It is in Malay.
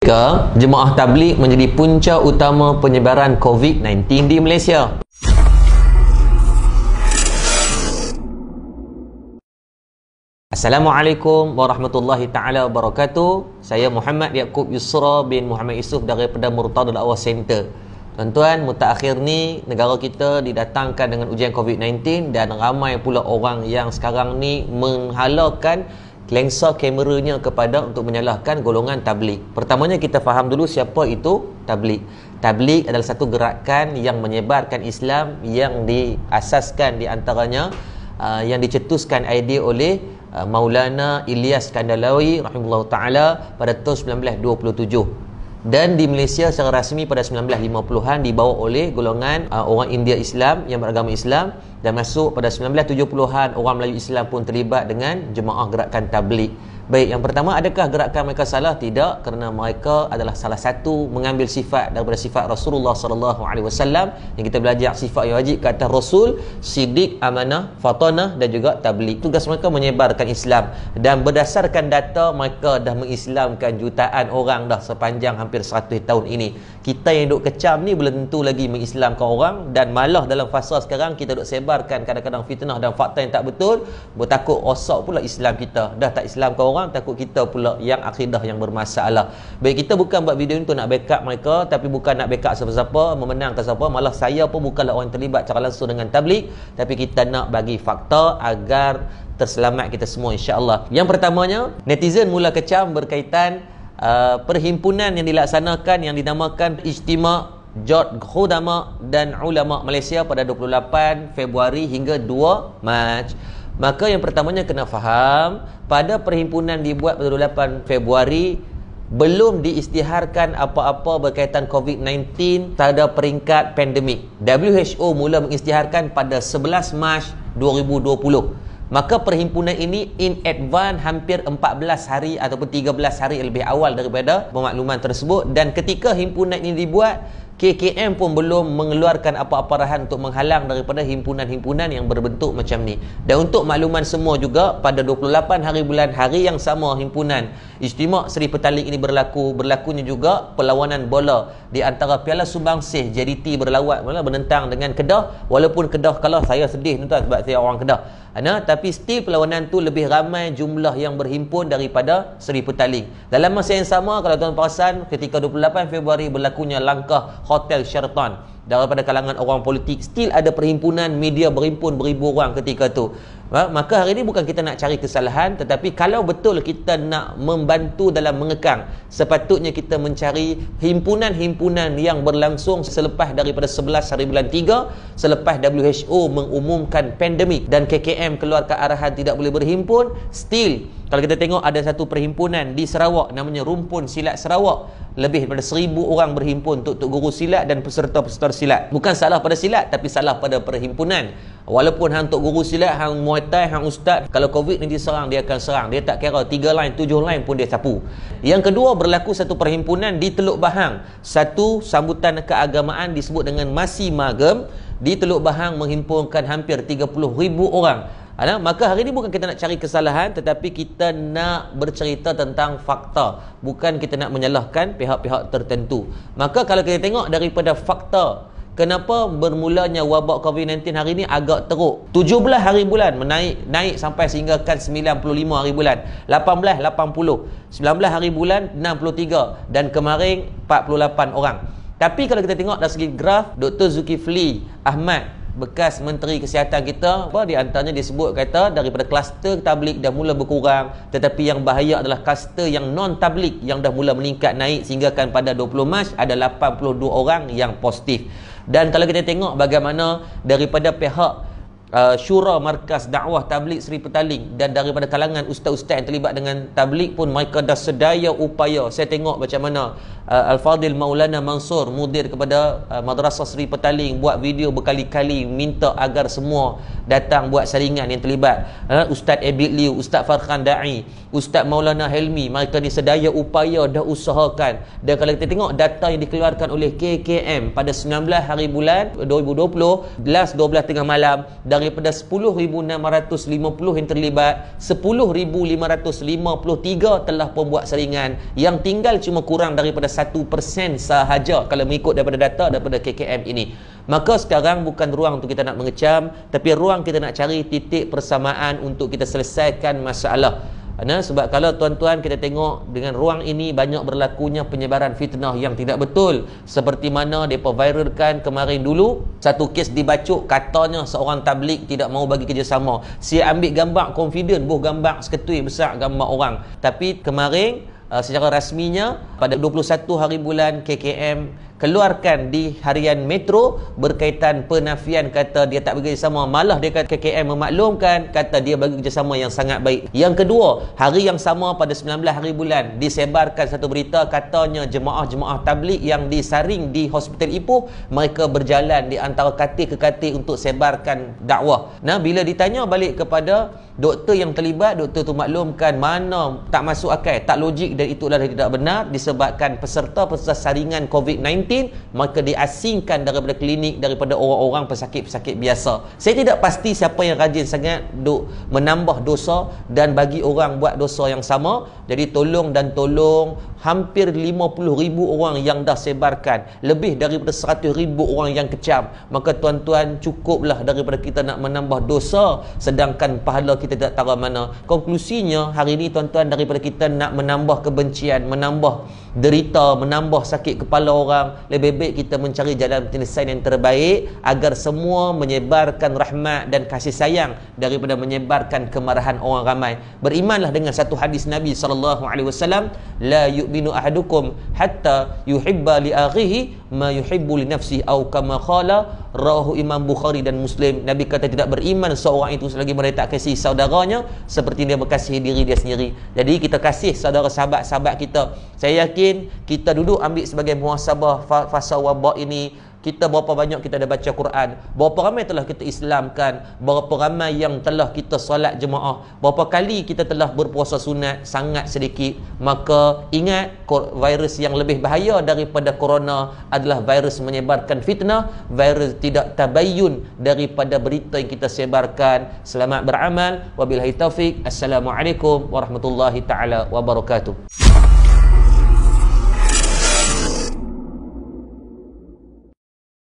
Jemaah tabligh menjadi punca utama penyebaran COVID-19 di Malaysia. Assalamualaikum warahmatullahi taala wabarakatuh. Saya Muhammad Yaakob Yusra bin Muhammad Yusof daripada Murtada Dakwah Center. Tuan-tuan, mutakhir ni negara kita didatangkan dengan ujian COVID-19 dan ramai pula orang yang sekarang ni menghalalkan lensa kameranya kepada untuk menyalahkan golongan tabligh. Pertamanya kita faham dulu siapa itu tabligh. Tabligh adalah satu gerakan yang menyebarkan Islam yang diasaskan di antaranya yang dicetuskan idea oleh Maulana Ilyas Kandalawi rahimahullah taala pada tahun 1927. Dan di Malaysia secara rasmi pada 1950-an dibawa oleh golongan orang India Islam yang beragama Islam, dan masuk pada 1970-an orang Melayu Islam pun terlibat dengan jemaah gerakan tabligh. Baik, yang pertama, adakah gerakan mereka salah? Tidak, kerana mereka adalah salah satu mengambil sifat daripada sifat Rasulullah SAW yang kita belajar sifat yang wajib ke atas Rasul: siddiq, amanah, fatanah dan juga tabligh. Tugas mereka menyebarkan Islam, dan berdasarkan data mereka dah mengislamkan jutaan orang dah sepanjang hampir 100 tahun ini. Kita yang duk kecam ni belum tentu lagi mengislamkan orang, dan malah dalam fasa sekarang kita duk sebarkan kadang-kadang fitnah dan fakta yang tak betul, bertakut rosak pula Islam kita. Dah tak islamkan orang, takut kita pula yang akidah yang bermasalah. Baik, kita bukan buat video ni untuk nak backup mereka, tapi bukan nak backup siapa-siapa, memenangkan siapa. Malah saya pun bukanlah orang yang terlibat secara langsung dengan tabligh, tapi kita nak bagi fakta agar terselamat kita semua, insya-Allah. Yang pertamanya, netizen mula kecam berkaitan perhimpunan yang dilaksanakan yang dinamakan Ijtima' Jot Khudama dan Ulama Malaysia pada 28 Februari hingga 2 Mac. Maka yang pertamanya kena faham, pada perhimpunan dibuat pada 28 Februari belum diisytiharkan apa-apa berkaitan COVID-19 pada peringkat pandemik. WHO mula mengisytiharkan pada 11 Mac 2020. Maka perhimpunan ini in advance hampir 14 hari ataupun 13 hari lebih awal daripada pemakluman tersebut. Dan ketika himpunan ini dibuat, KKM pun belum mengeluarkan apa-apa arahan untuk menghalang daripada himpunan-himpunan yang berbentuk macam ni. Dan untuk makluman semua juga, pada 28 hari bulan, hari yang sama himpunan Ijtima' Seri Petaling ini berlakunya juga perlawanan bola di antara Piala Sumbangsih JDT bernentang dengan Kedah. Walaupun Kedah kalah, saya sedih tuan sebab saya orang Kedah. Tapi still perlawanan tu lebih ramai jumlah yang berhimpun daripada Seri Petaling. Dalam masa yang sama, kalau tuan perasan, ketika 28 Februari berlakunya langkah Hotel Sheraton daripada kalangan orang politik, still ada perhimpunan media berhimpun beribu orang ketika tu. Maka hari ini bukan kita nak cari kesalahan, tetapi kalau betul kita nak membantu dalam mengekang, sepatutnya kita mencari himpunan-himpunan yang berlangsung selepas daripada 11 hari bulan 3, selepas WHO mengumumkan pandemik dan KKM keluarkan arahan tidak boleh berhimpun. Still, kalau kita tengok ada satu perhimpunan di Sarawak namanya Rumpun Silat Sarawak, lebih daripada 1000 orang berhimpun untuk guru silat dan peserta-peserta silat. Bukan salah pada silat, tapi salah pada perhimpunan. Walaupun hang untuk guru silat, hang Muay Thai, hang ustaz, kalau COVID ni diserang, dia akan serang. Dia tak kira 3 line, 7 line pun dia sapu. Yang kedua, berlaku satu perhimpunan di Teluk Bahang. Satu sambutan keagamaan disebut dengan Masi Magem di Teluk Bahang menghimpunkan hampir 30,000 orang. Maka hari ini bukan kita nak cari kesalahan, tetapi kita nak bercerita tentang fakta, bukan kita nak menyalahkan pihak-pihak tertentu. Maka kalau kita tengok daripada fakta, kenapa bermulanya wabak COVID-19 hari ini agak teruk. 17 hari bulan naik sampai sehinggakan 95 hari bulan, 18 80, 19 hari bulan 63, dan kemarin 48 orang. Tapi kalau kita tengok dari segi graf, Dr. Zulkifli Ahmad, bekas Menteri Kesihatan kita, di antaranya disebut kata daripada kluster tabligh dah mula berkurang, tetapi yang bahaya adalah kluster yang non tabligh yang dah mula meningkat naik sehinggakan pada 20 Mac ada 82 orang yang positif. Dan kalau kita tengok bagaimana daripada pihak Syura Markas Dakwah Tabligh Seri Petaling dan daripada kalangan ustaz-ustaz yang terlibat dengan tabligh pun, mereka dah sedaya upaya. Saya tengok macam mana Al-Fadhil Maulana Mansur, mudir kepada Madrasah Seri Petaling, buat video berkali-kali minta agar semua datang buat saringan yang terlibat. Ustaz Abid Liu, Ustaz Farhan Da'i, Ustaz Maulana Helmi, mereka ni sedaya upaya dah usahakan. Dan kalau kita tengok data yang dikeluarkan oleh KKM pada 19 hari bulan 2020, last 12 tengah malam, dari daripada 10,650 yang terlibat, 10,553 telah pun buat saringan. Yang tinggal cuma kurang daripada 1% sahaja kalau mengikut daripada data daripada KKM ini. Maka sekarang bukan ruang untuk kita nak mengecam, tapi ruang kita nak cari titik persamaan untuk kita selesaikan masalah. Sebab kalau tuan-tuan kita tengok dengan ruang ini banyak berlakunya penyebaran fitnah yang tidak betul, seperti mana mereka viralkan kemarin dulu satu kes dibacuk, katanya seorang tabligh tidak mahu bagi kerjasama. Saya ambil gambar confident, gambar seketui besar gambar orang, tapi kemarin secara rasminya pada 21 hari bulan KKM keluarkan di harian Metro berkaitan penafian, kata dia tak bagi kerjasama. Malah dia kata KKM memaklumkan, kata dia bagi kerjasama yang sangat baik. Yang kedua, hari yang sama pada 19 hari bulan disebarkan satu berita, katanya jemaah-jemaah tabligh yang disaring di Hospital Ipoh, mereka berjalan di antara katil ke katil untuk sebarkan dakwah. Bila ditanya balik kepada doktor yang terlibat, doktor tu maklumkan mana tak masuk akal, tak logik, dan itulah tidak benar disebabkan peserta-peserta saringan COVID-19 maka diasingkan daripada klinik, daripada orang-orang pesakit-pesakit biasa. Saya tidak pasti siapa yang rajin sangat duk menambah dosa dan bagi orang buat dosa yang sama. Jadi tolong hampir 50,000 orang yang dah sebarkan, lebih daripada 100,000 orang yang kecam. Maka tuan-tuan, cukuplah daripada kita nak menambah dosa sedangkan pahala kita tak tahu mana. Konklusinya hari ini tuan-tuan, daripada kita nak menambah kebencian, menambah derita, menambah sakit kepala orang, lebih baik kita mencari jalan penyelesaian yang terbaik agar semua menyebarkan rahmat dan kasih sayang daripada menyebarkan kemarahan orang ramai. Berimanlah dengan satu hadis Nabi SAW, la yu'minu ahadukum hatta yuhibba li akhihi ma yuhibbu li nafsihi atau kama qala, rawahu Imam Bukhari dan Muslim. Nabi kata tidak beriman seorang itu selagi mereka tak kasih saudaranya seperti dia mengasihi diri dia sendiri. Jadi kita kasih saudara sahabat-sahabat kita. Saya yakin kita duduk ambil sebagai muhasabah fasa wabak ini, kita berapa banyak kita dah baca Quran, berapa ramai telah kita Islamkan, berapa ramai yang telah kita solat jemaah, berapa kali kita telah berpuasa sunat, sangat sedikit. Maka ingat, virus yang lebih bahaya daripada corona adalah virus menyebarkan fitnah, virus tidak tabayyun daripada berita yang kita sebarkan. Selamat beramal, wabillahi taufik. Assalamualaikum warahmatullahi taala wabarakatuh.